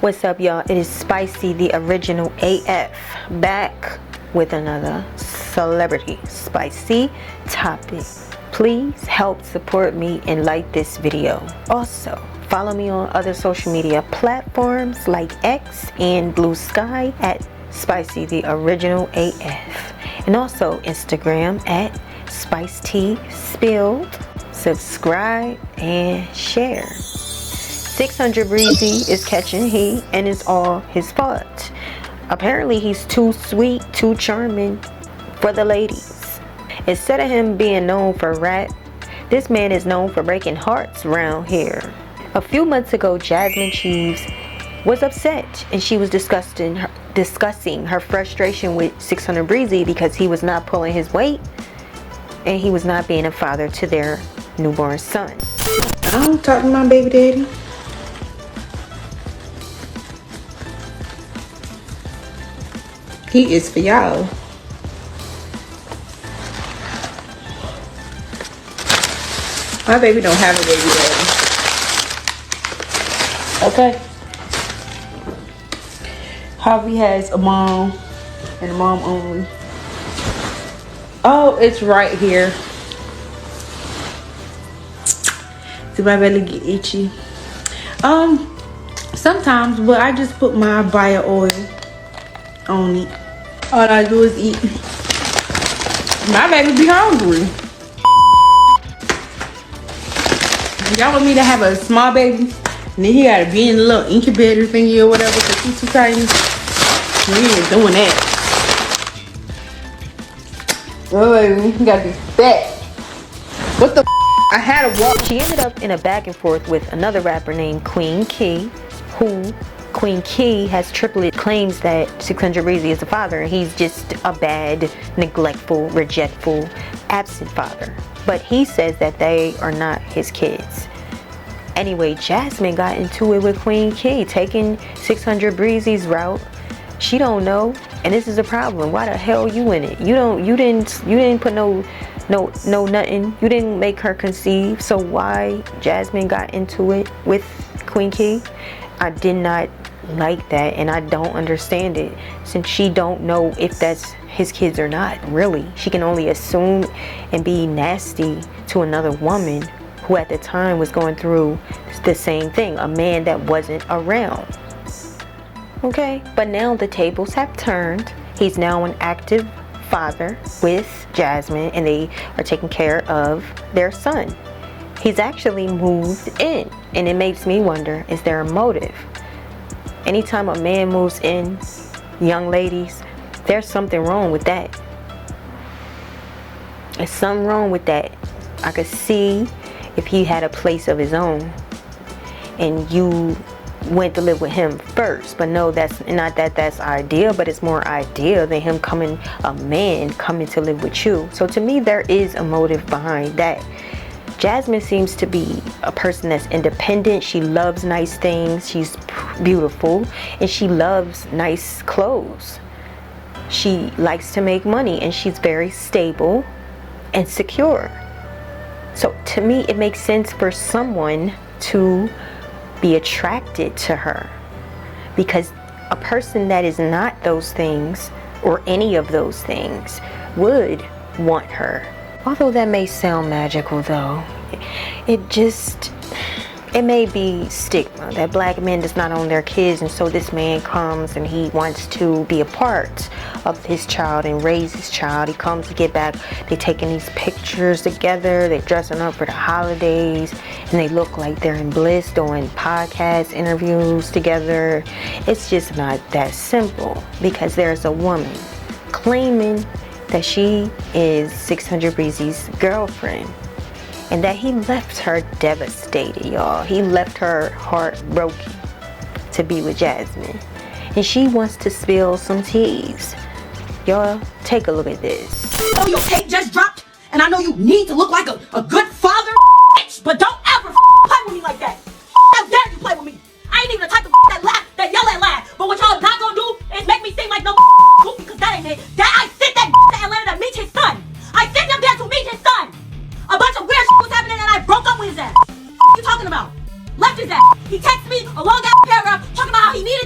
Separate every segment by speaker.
Speaker 1: What's up, y'all? It is Spicy, the original AF, back with another celebrity spicy topic. Please help support me and like this video. Also, follow me on other social media platforms like X and Blue Sky at Spicy, the original AF. And also Instagram at Spice Tea Spilled. Subscribe and share. 600 Breezy is catching heat and it's all his fault. Apparently he's too sweet, too charming for the ladies. Instead of him being known for rap, this man is known for breaking hearts around here. A few months ago, Jasmine Cheaves was upset and she was discussing her frustration with 600 Breezy because he was not pulling his weight and he was not being a father to their newborn son.
Speaker 2: I don't talk to my baby daddy. He is for y'all. My baby don't have a baby daddy. Okay. Javi has a mom and a mom only. Oh, it's right here. See my belly get itchy. Sometimes, but I just put my bio oil on it. All I do is eat. My baby be hungry. Y'all want me to have a small baby? And then he gotta be in a little incubator thingy or whatever because he's too tiny. We ain't doing that. Oh, baby, he gotta be fat. What the I had a walk.
Speaker 1: She ended up in a back and forth with another rapper named Queen Key, who Queen Key has triplet claims that 600 Breezy is the father and he's just a bad, neglectful, rejectful, absent father. But he says that they are not his kids. Anyway, Jasmine got into it with Queen Key, taking 600 Breezy's route. She don't know, and this is a problem. Why the hell you in it? You didn't put no nothing. You didn't make her conceive. So why Jasmine got into it with Queen Key? I did not like that, and I don't understand it, since she don't know if that's his kids or not. Really, she can only assume and be nasty to another woman who at the time was going through the same thing, a man that wasn't around. Okay, but now the tables have turned. He's now an active father with Jasmine and they are taking care of their son. He's actually moved in, and it makes me wonder, is there a motive? Anytime a man moves in, young ladies, there's something wrong with that. There's something wrong with that. I could see if he had a place of his own and you went to live with him first, but no, that's not that's ideal, but it's more ideal than him a man coming to live with you. So to me, there is a motive behind that. Jasmine seems to be a person that's independent. She loves nice things. She's beautiful and she loves nice clothes. She likes to make money and she's very stable and secure. So to me, it makes sense for someone to be attracted to her, because a person that is not those things or any of those things would want her. Although that may sound magical though, it may be stigma that black men does not own their kids, and so this man comes and he wants to be a part of his child and raise his child. He comes to get back. They're taking these pictures together. They're dressing up for the holidays and they look like they're in bliss, doing podcast interviews together. It's just not that simple, because there's a woman claiming that she is 600 Breezy's girlfriend and that he left her devastated, y'all. He left her heartbroken to be with Jasmine, and she wants to spill some teas. Y'all, take a look at this.
Speaker 3: Oh, your tape just dropped, and I know you need to look like a good father, but don't ever play with me like that. How dare you play with me? I ain't even the type of that laugh, that yell and laugh. But what y'all not gonna do is make me seem like no goofy, because that ain't it. That I sent that to Atlanta to meet his son. I sent him there to meet his son. A bunch of weird was happening and I broke up with his ass. What you talking about? Left his ass. He texted me a long ass paragraph talking about how he needed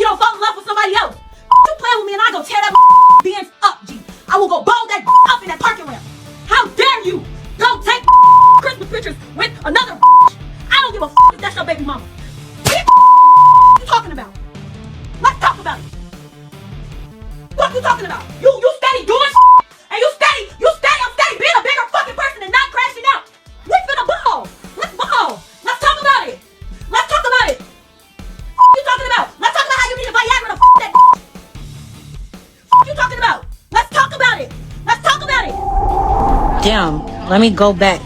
Speaker 3: you don't fall in love with somebody else. You play with me and I go tear that Benz up, G. I will go bowl that up in that parking ramp. How dare you go take Christmas pictures with another I don't give a if that's your baby mama. What you talking about? Let's talk about it. What you talking about? You steady doing and you steady I'm steady being a bigger fucking person and not crashing out. We finna ball. Let's ball. Let's talk about it. Let's talk about it. What you talking about? Let's talk about how you need a Viagra to that what you talking about? Let's talk about it. Let's talk about it. Damn, let me go back.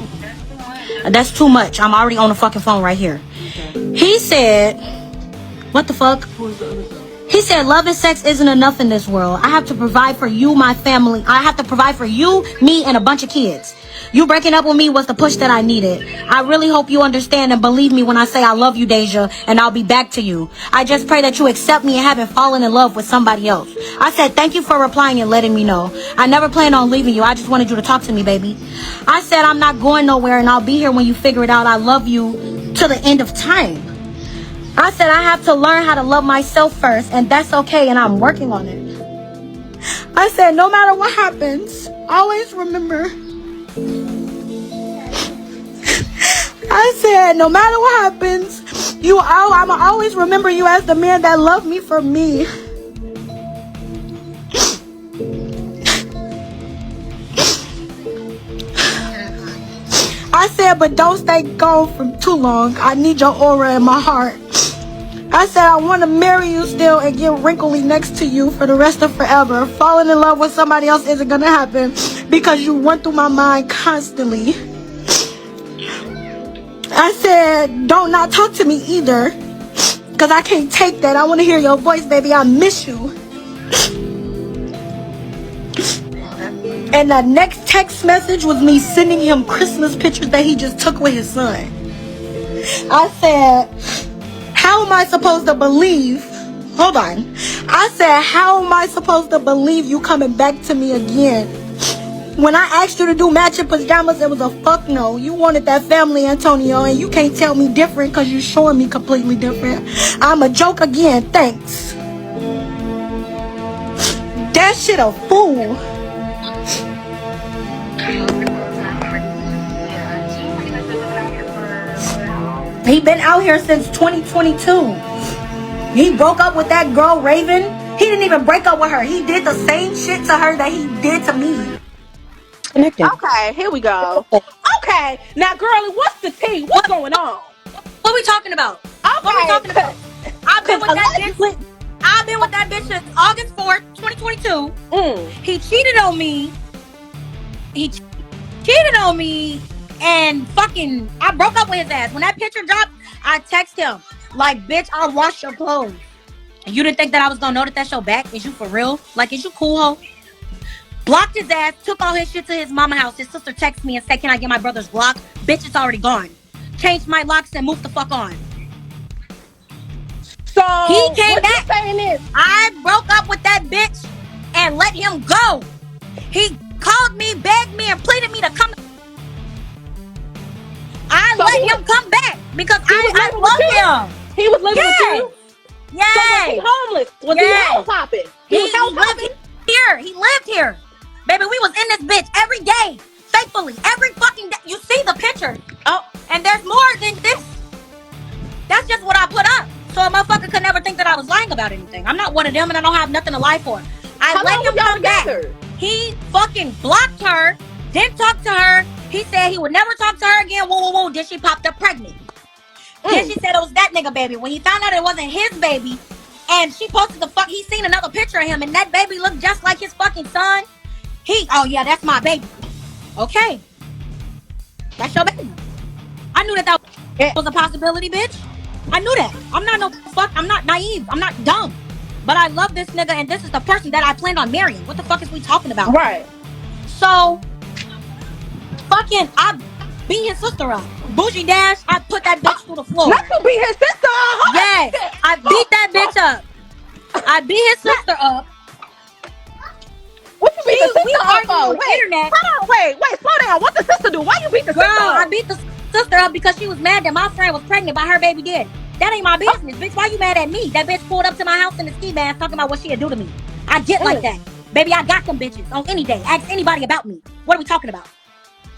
Speaker 3: That's too much. I'm already on the fucking phone right here. He said, what the fuck? He said, love and sex isn't enough in this world. I have to provide for you, my family. I have to provide for you, me, and a bunch of kids. You breaking up with me was the push that I needed. I really hope you understand and believe me when I say I love you, Dejah, and I'll be back to you. I just pray that you accept me and haven't fallen in love with somebody else. I said, thank you for replying and letting me know. I never planned on leaving you. I just wanted you to talk to me, baby. I said, I'm not going nowhere and I'll be here when you figure it out. I love you to the end of time. I said, I have to learn how to love myself first, and that's okay, and I'm working on it. I said, no matter what happens, always remember. I said, no matter what happens, I'ma always remember you as the man that loved me for me. I said, but don't stay gone for too long. I need your aura in my heart. I said, I want to marry you still and get wrinkly next to you for the rest of forever. Falling in love with somebody else isn't going to happen because you run through my mind constantly. I said, don't not talk to me either because I can't take that. I want to hear your voice, baby. I miss you. And the next text message was me sending him Christmas pictures that he just took with his son. I said, how am I supposed to believe? Hold on. I said, how am I supposed to believe you coming back to me again? When I asked you to do matching pajamas, it was a fuck no. You wanted that family, Antonio, and you can't tell me different because you're showing me completely different. I'm a joke again. Thanks. That shit a fool. He been out here since 2022. He broke up with that girl, Raven. He didn't even break up with her. He did the same shit to her that he did to me.
Speaker 1: Connected.
Speaker 4: Okay, here we go. Okay, now, girlie, what's the tea? What's going on?
Speaker 3: What we talking about?
Speaker 4: Okay,
Speaker 3: What we talking about? I've been with that bitch since August 4th, 2022. He cheated on me. And fucking, I broke up with his ass. When that picture dropped, I text him like, bitch, I'll wash your clothes. And you didn't think that I was gonna know that that's your back? Is you for real? Like, is you cool, ho? Blocked his ass, took all his shit to his mama house. His sister texted me and said, can I get my brother's block? Bitch, it's already gone. Changed my locks and moved the fuck on.
Speaker 4: So,
Speaker 3: he came
Speaker 4: what
Speaker 3: back.
Speaker 4: You saying is,
Speaker 3: I broke up with that bitch and let him go. He called me, begged me, and pleaded me to come. I let him come back because I love him.
Speaker 4: He was living with you?
Speaker 3: Yeah.
Speaker 4: So was he homeless? Was he house hopping? He was house hopping?
Speaker 3: He lived here. Baby, we was in this bitch every day. Faithfully. Every fucking day. You see the picture. Oh, and there's more than this. That's just what I put up. So a motherfucker could never think that I was lying about anything. I'm not one of them and I don't have nothing to lie for. I let him come back. He fucking blocked her. Didn't talk to her. He said he would never talk to her again. Whoa. Then she popped up pregnant. Then she said it was that nigga baby. When he found out it wasn't his baby, and she posted he seen another picture of him, and that baby looked just like his fucking son. Oh yeah, that's my baby. Okay. That's your baby. I knew that was a possibility, bitch. I knew that. I'm not naive. I'm not dumb. But I love this nigga, and this is the person that I planned on marrying. What the fuck is we talking about?
Speaker 4: Right.
Speaker 3: So, fucking, I beat his sister up. Bougie Dash, I put that bitch through the floor.
Speaker 4: Not to beat his sister up.
Speaker 3: Yes, I beat that bitch up. I beat his sister up.
Speaker 4: What you beat the sister up for?
Speaker 3: On the internet.
Speaker 4: Hold on, wait, slow down. What the sister do? Why you beat the sister up?
Speaker 3: Girl, I beat the sister up because she was mad that my friend was pregnant by her baby daddy. That ain't my business, bitch. Why you mad at me? That bitch pulled up to my house in the ski mask talking about what she'd do to me. I get like that. Baby, I got them bitches on any day. Ask anybody about me. What are we talking about?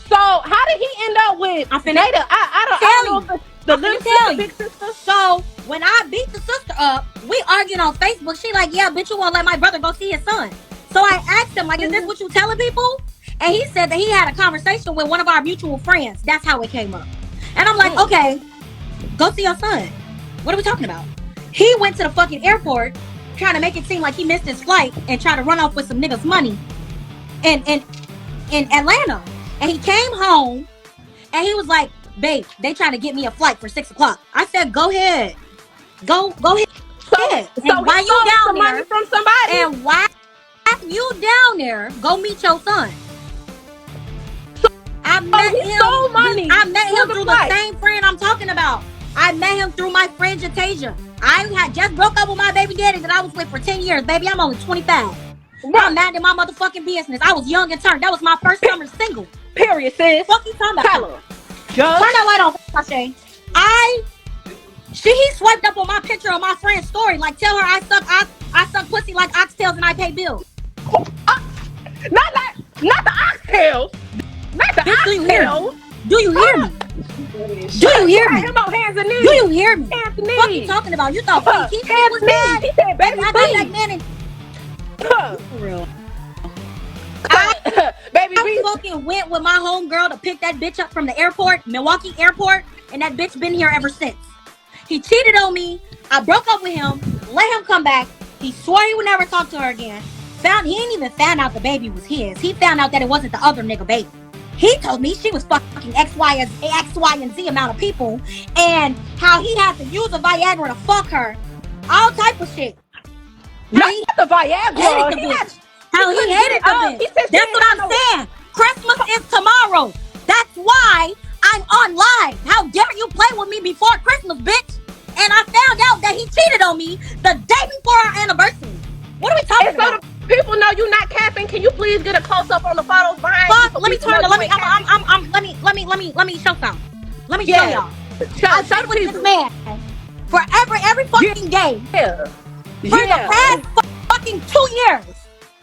Speaker 4: So how did he end up with Dejah? I don't know if the little sister, big sister.
Speaker 3: So when I beat the sister up, we arguing on Facebook. She like, yeah, bitch, you won't let my brother go see his son. So I asked him, like, is this what you telling people? And he said that he had a conversation with one of our mutual friends. That's how it came up. And I'm like, okay, go see your son. What are we talking about? He went to the fucking airport trying to make it seem like he missed his flight and try to run off with some niggas' money in Atlanta. And he came home and he was like, babe, they trying to get me a flight for 6 o'clock. I said, go ahead. Go ahead.
Speaker 4: So
Speaker 3: why you down there?
Speaker 4: money from somebody?
Speaker 3: And why you down there, go meet your son. I met him through the same friend I'm talking about. I met him through my friend Dejah. I had just broke up with my baby daddy that I was with for 10 years. Baby, I'm only 25. I'm mad at my motherfucking business. I was young and turned. That was my first summer single.
Speaker 4: Period, sis.
Speaker 3: Fuck you talking about?
Speaker 4: Tell her.
Speaker 3: Turn that light on, Cashapp. He swiped up on my picture of my friend's story. Like, tell her I suck pussy like oxtails and I pay bills.
Speaker 4: Not the oxtails. Not the oxtails.
Speaker 3: Do you hear me? Do you hear me?
Speaker 4: Him on hands and knees.
Speaker 3: Do you hear me?
Speaker 4: Hands and knees.
Speaker 3: What you talking about? You thought Keith was mad?
Speaker 4: He said, baby,
Speaker 3: I got that man in.
Speaker 4: For real. Baby,
Speaker 3: I fucking went with my homegirl to pick that bitch up from the airport, Milwaukee airport, and that bitch been here ever since. He cheated on me. I broke up with him, let him come back. He swore he would never talk to her again. He ain't even found out the baby was his. He found out that it wasn't the other nigga baby. He told me she was fucking X, Y, and Z amount of people, and how he had to use a Viagra to fuck her. All type of shit.
Speaker 4: Not the Viagra.
Speaker 3: How he hated the bitch. That's what I'm saying. Christmas is tomorrow. That's why I'm on live. How dare you play with me before Christmas, bitch? And I found out that he cheated on me the day before our anniversary. What are we talking about?
Speaker 4: People know you not capping. Can you please get a close up on the photos behind you?
Speaker 3: Let me turn. Let me show some. Let me show y'all. I was with this man for every fucking day. For the past fucking 2 years.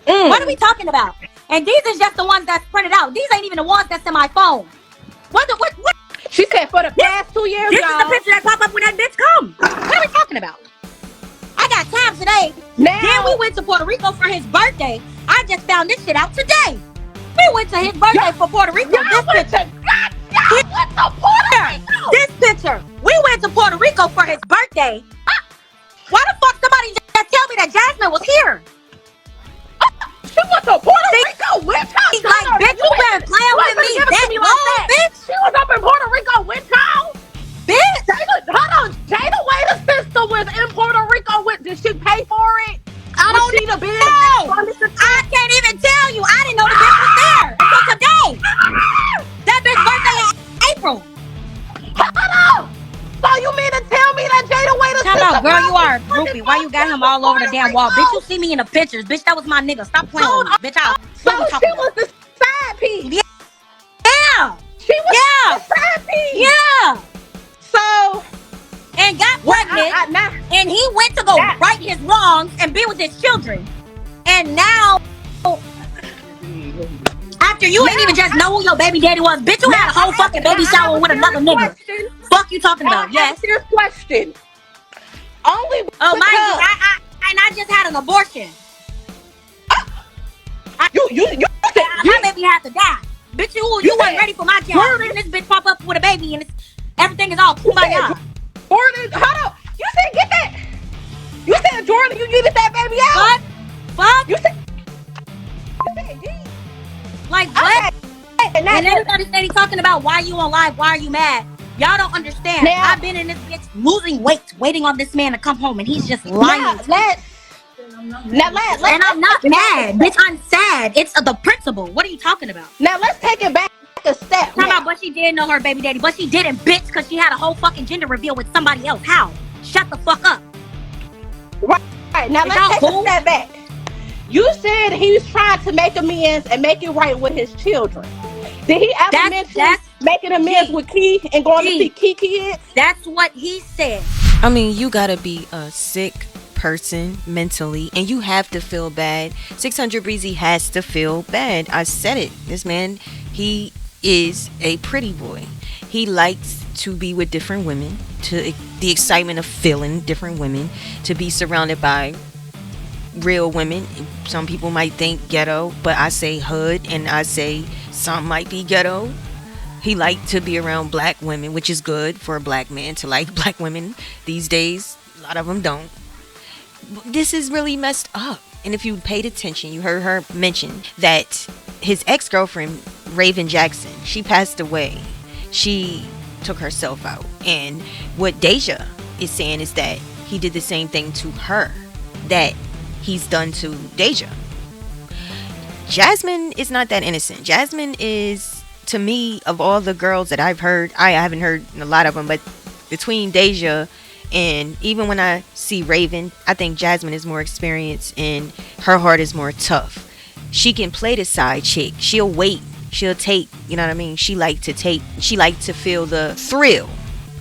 Speaker 3: What are we talking about? And these is just the ones that's printed out. These ain't even the ones that's in my phone. What?
Speaker 4: She said for the past 2 years,
Speaker 3: this
Speaker 4: y'all.
Speaker 3: This is the picture that pop up when that bitch come. What are we talking about? I got time today.
Speaker 4: Now,
Speaker 3: then we went to Puerto Rico for his birthday. I just found this shit out today. We went to his birthday for Puerto Rico. This picture. This picture. We went to Puerto Rico for his birthday. Why the fuck somebody just tell me that Jasmine was here?
Speaker 4: She went to Puerto Rico with y'all.
Speaker 3: He's like, bitch, you been playing with me that long, bitch.
Speaker 4: She was up in Puerto Rico with y'all.
Speaker 3: Bitch.
Speaker 4: Hold on. Jada Waiter's sister was in Puerto Rico with. Did she pay for it?
Speaker 3: I don't know. I can't even tell you. I didn't know the bitch was there until today. That bitch birthday in April.
Speaker 4: Hold on. So you mean to tell me that Jada Waiter's sister?
Speaker 3: Come on, girl, you are a groupie. Why you got him all over the damn wall? Bitch, you see me in the pictures. Bitch, that was my nigga. Stop playing with me. Bitch,
Speaker 4: so she was the side piece.
Speaker 3: Yeah.
Speaker 4: She was the side piece.
Speaker 3: Yeah.
Speaker 4: So.
Speaker 3: And got pregnant. And he went to go right his wrongs and be with his children. And now, after you ain't even just know who your baby daddy was, bitch, you had a whole fucking baby shower with another nigga. Fuck you talking about? Yes.
Speaker 4: Your question. Only.
Speaker 3: I just had an abortion. My baby had to die. Bitch, you weren't ready for my child. And this bitch pop up with a baby and everything is all kumbaya.
Speaker 4: Jordan, hold on. You said get that. You said Jordan, you needed that baby out.
Speaker 3: Fuck.
Speaker 4: You said
Speaker 3: like what? And everybody steady talking about why you on live, why are you mad? Y'all don't understand. Now, I've been in this bitch losing weight, waiting on this man to come home, and he's just lying. And I'm not mad, bitch. I'm sad. It's the principle. What are you talking about?
Speaker 4: Now let's take it back a step.
Speaker 3: Talking about, but she did know her baby daddy, but she didn't, bitch, because she had a whole fucking gender reveal with somebody else. How? Shut the fuck up.
Speaker 4: Right. Now let's take a step back. You said he was trying to make amends and make it right with his children. Did he ever mention making amends with Key and going to see Key kids?
Speaker 3: That's what he said.
Speaker 1: I mean, you gotta be a sick person mentally, and you have to feel bad. 600 Breezy has to feel bad. I said it. This man, he is a pretty boy. He likes to be with different women, to the excitement of feeling different women, to be surrounded by real women. Some people might think ghetto, but I say hood, and I say some might be ghetto. He liked to be around black women, which is good for a black man to like black women these days. A lot of them don't. This is really messed up. And if you paid attention, you heard her mention that his ex-girlfriend, Raven Jackson, she passed away. She took herself out. And what Dejah is saying is that he did the same thing to her that he's done to Dejah. Jasmine is not that innocent. Jasmine is, to me, of all the girls that I've heard, I haven't heard a lot of them, but between Dejah and even when I see Raven, I think Jasmine is more experienced and her heart is more tough. She can play the side chick. She'll wait. She'll take, you know what I mean? She like to feel the thrill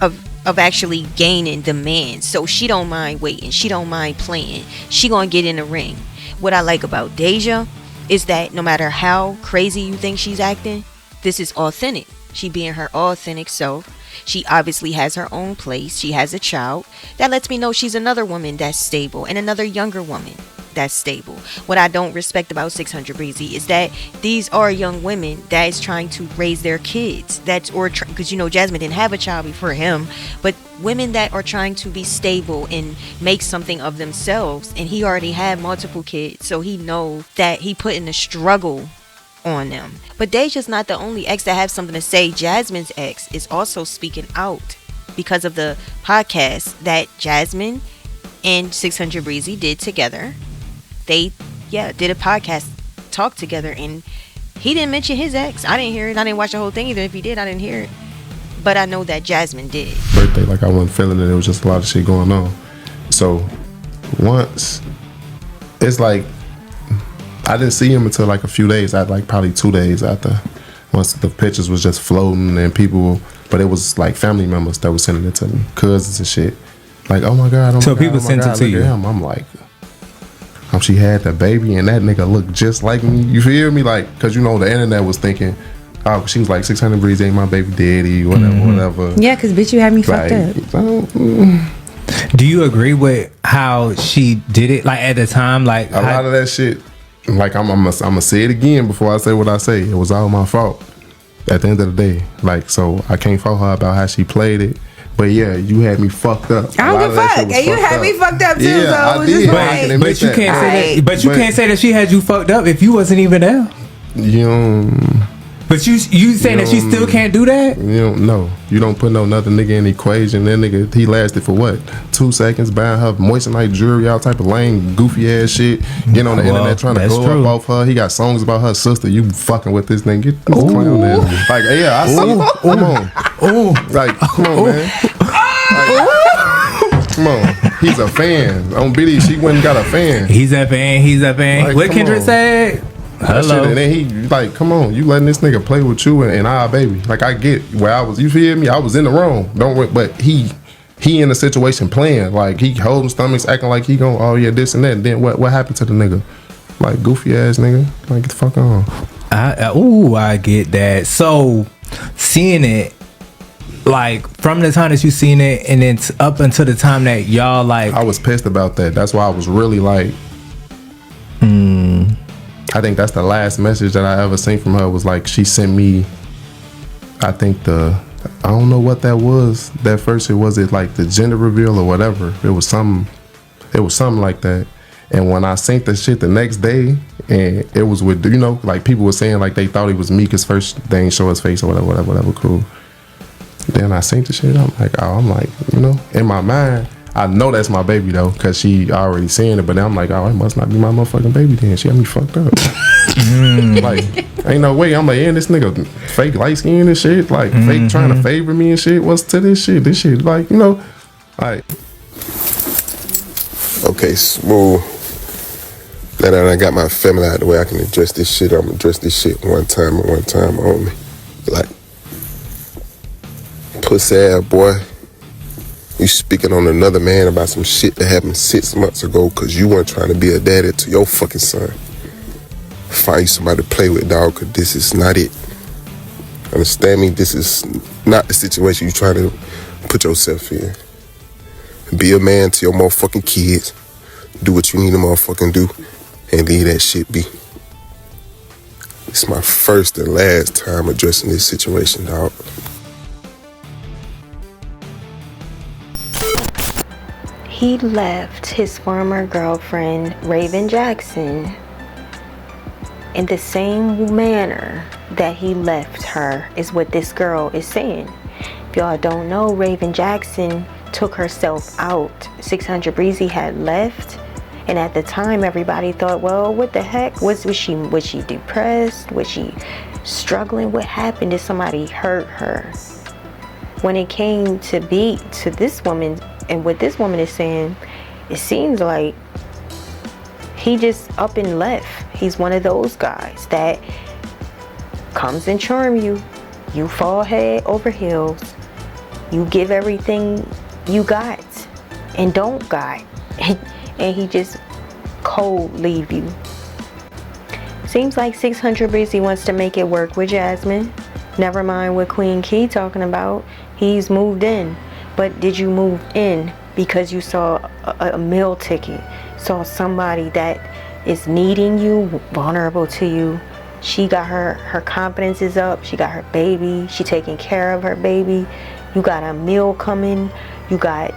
Speaker 1: of actually gaining the man. So she don't mind waiting. She don't mind playing. She gonna get in the ring. What I like about Dejah is that no matter how crazy you think she's acting, this is authentic. She being her authentic self. She obviously has her own place. She has a child. That lets me know she's another woman that's stable and another younger woman that's stable. What I don't respect about 600 Breezy is that these are young women that is trying to raise their kids. Because you know Jasmine didn't have a child before him, but women that are trying to be stable and make something of themselves. And he already had multiple kids, so he knows that he put in the struggle on them. But Dejah's not the only ex that have something to say. Jasmine's ex is also speaking out because of the podcast that Jasmine and 600 Breezy did together. They did a podcast talk together, and he didn't mention his ex. I didn't hear it. I didn't watch the whole thing either. If he did, I didn't hear it, but I know that Jasmine did.
Speaker 5: Birthday, like I wasn't feeling it. It was just a lot of shit going on. So once it's like I didn't see him until like a few days. I like probably 2 days after, once the pictures was just floating and people, but it was like family members that were sending it to me, cousins and shit. Like, oh my God,
Speaker 6: so people sent it to you.
Speaker 5: I'm like, she had the baby and that nigga looked just like me. You feel me? Like, cause you know the internet was thinking, oh, she was like 600 Breezy ain't my baby daddy, whatever.
Speaker 2: Yeah, cause bitch, you had me fucked up.
Speaker 6: Do you agree with how she did it? Like at the time, like
Speaker 5: a lot of that shit. Like I'm gonna say it again before I say what I say. It was all my fault. At the end of the day, like, so I can't fault her about how she played it. But yeah, you had me fucked up.
Speaker 2: I don't give a fuck. And you had me fucked up too.
Speaker 5: Yeah,
Speaker 2: so
Speaker 5: I did. Like,
Speaker 6: but you can't say that. But you can't say that she had you fucked up if you wasn't even there. But you saying that she still can't do that?
Speaker 5: You don't know. You don't put no another nigga in the equation. That nigga, he lasted for what? 2 seconds buying her moissanite jewelry, all type of lame, goofy ass shit. Getting on the internet trying to go up off her. He got songs about her sister. You fucking with this nigga. Get this clown ass. Like, yeah, I see. Come on. Like, come on, man. Like, come on. He's a fan. On BD, she went and got a fan.
Speaker 6: He's a fan. Like, what Kendrick said? Hello.
Speaker 5: And then he like, come on, you letting this nigga play with you and our baby. Like, I get where I was. You feel me? I was in the wrong. But he in the situation playing. Like, he holding stomachs, acting like he gon' oh yeah, this and that. And then what happened to the nigga? Like, goofy ass nigga. Like, get the fuck on.
Speaker 6: I get that. So seeing it, like from the time that you seen it and then up until the time that y'all like,
Speaker 5: I was pissed about that. That's why I was really like, I think that's the last message that I ever seen from her was like, she sent me, I think I don't know what that was. That first, was it like the gender reveal or whatever? It was something like that. And when I seen the shit the next day, and it was with, you know, like people were saying like they thought it was me because first they ain't show his face or whatever, cool. Then I seen the shit, I'm like, you know, in my mind, I know that's my baby though, cause she already seen it. But then I'm like, oh, it must not be my motherfucking baby. Then she had me fucked up. Like, ain't no way. I'm like, yeah, this nigga fake light skin and shit. Like, fake trying to favor me and shit. What's to this shit? This shit, like, you know, like.
Speaker 7: Okay, smooth. Now that I got my family out of the way, I can address this shit. I'm gonna address this shit one time and one time only. Like, pussy ass boy. You speaking on another man about some shit that happened 6 months ago because you weren't trying to be a daddy to your fucking son. Find you somebody to play with, dog, because this is not it. Understand me? This is not the situation you trying to put yourself in. Be a man to your motherfucking kids. Do what you need to motherfucking do and leave that shit be. It's my first and last time addressing this situation, dog.
Speaker 1: He left his former girlfriend, Raven Jackson, in the same manner that he left her, is what this girl is saying. If y'all don't know, Raven Jackson took herself out. 600 Breezy had left, and at the time everybody thought, well, what the heck? Was she depressed? Was she struggling? What happened? Did somebody hurt her? When it came to this woman and what this woman is saying, it seems like he just up and left. He's one of those guys that comes and charm you. You fall head over heels. You give everything you got and don't got. And he just cold leave you. Seems like 600 Breezy wants to make it work with Jasmine. Never mind what Queen Key talking about. He's moved in. But did you move in because you saw a meal ticket? Saw somebody that is needing you, vulnerable to you. She got her confidence is up. She got her baby. She taking care of her baby. You got a meal coming. You got,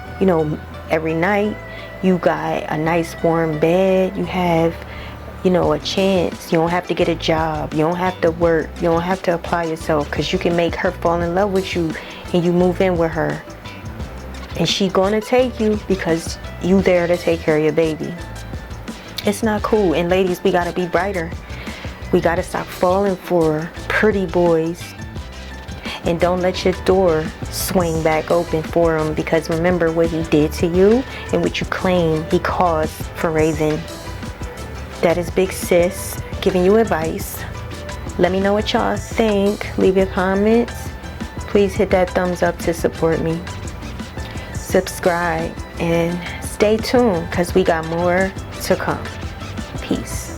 Speaker 1: every night. You got a nice warm bed. You have, a chance. You don't have to get a job. You don't have to work. You don't have to apply yourself, because you can make her fall in love with you and you move in with her. And she gonna take you because you there to take care of your baby. It's not cool. And ladies, we gotta be brighter. We gotta stop falling for pretty boys. And don't let your door swing back open for him, because remember what he did to you and what you claim he caused for Raven. That is Big Sis giving you advice. Let me know what y'all think. Leave your comments. Please hit that thumbs up to support me. Subscribe and stay tuned, because we got more to come. Peace.